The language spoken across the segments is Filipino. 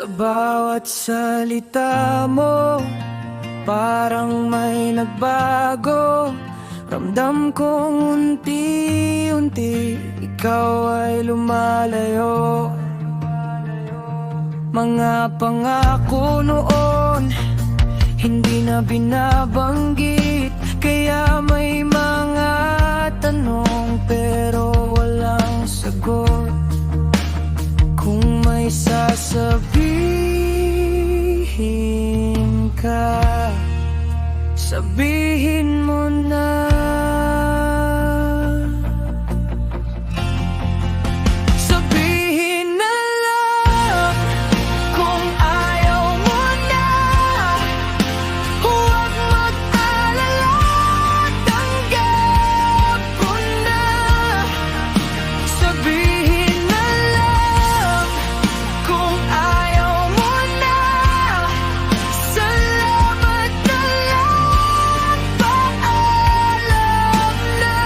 Sa bawat salita mo, parang may nagbago. Ramdam kong unti-unti ikaw ay lumalayo. Mga pangako noon, hindi na binabanggit. Kaya may mga tanong pero walang sagot. Kung may sasabihin ka, sabihin mo na. Sabihin na lang kung ayaw mo na. Huwag mag-alala, tanggap ko na. Sabihin na lang kung ayaw mo na. Salamat na lang, paalam na.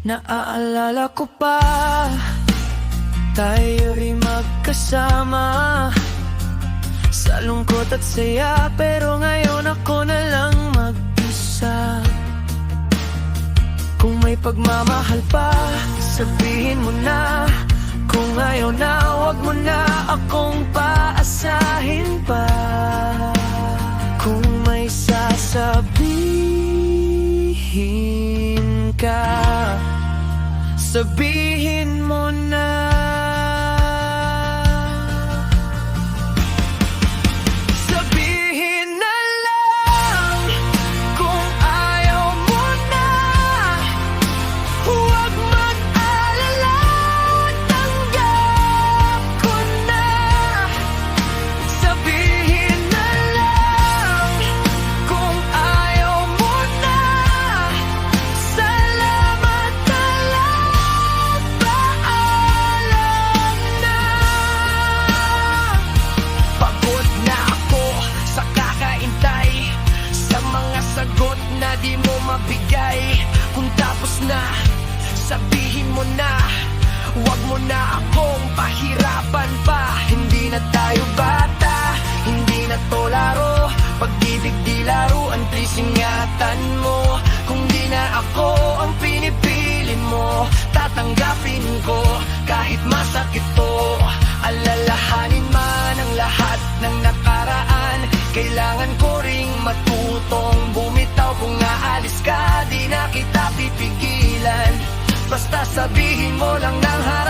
Naaalala ko pa, tayo'y magkasama sa lungkot at saya, pero ngayon ako na lang mag-isa. Kung may pagmamahal pa, sabihin mo na. Kung ayaw na, wag mo na akong paasahin pa. Kung may sasabihin ka, sabihin mo na. Sabihin na lang kung ayaw mo na. Huwag mag-alala, tanggap ko na. Sabihin na lang kung ayaw mo na. Salamat na lang, paalam na. Pagod na ako sa kakaintay, sa mga sagot na di mo mabigay. Kung tapos na, sabihin mo na. Huwag mo na akong pahirapan pa. Hindi na tayo bata, hindi na to laro. Pag-ibig di laruan, please ingatan mo. Kung di na ako ang pinipili mo, tatanggapin ko kahit masakit to. Alalahanin man ang lahat ng nakaraan, kailangan ko ring matutong bumitaw. Kung aalis ka, di na kita pipigilan. Basta sabihin mo lang ng harap.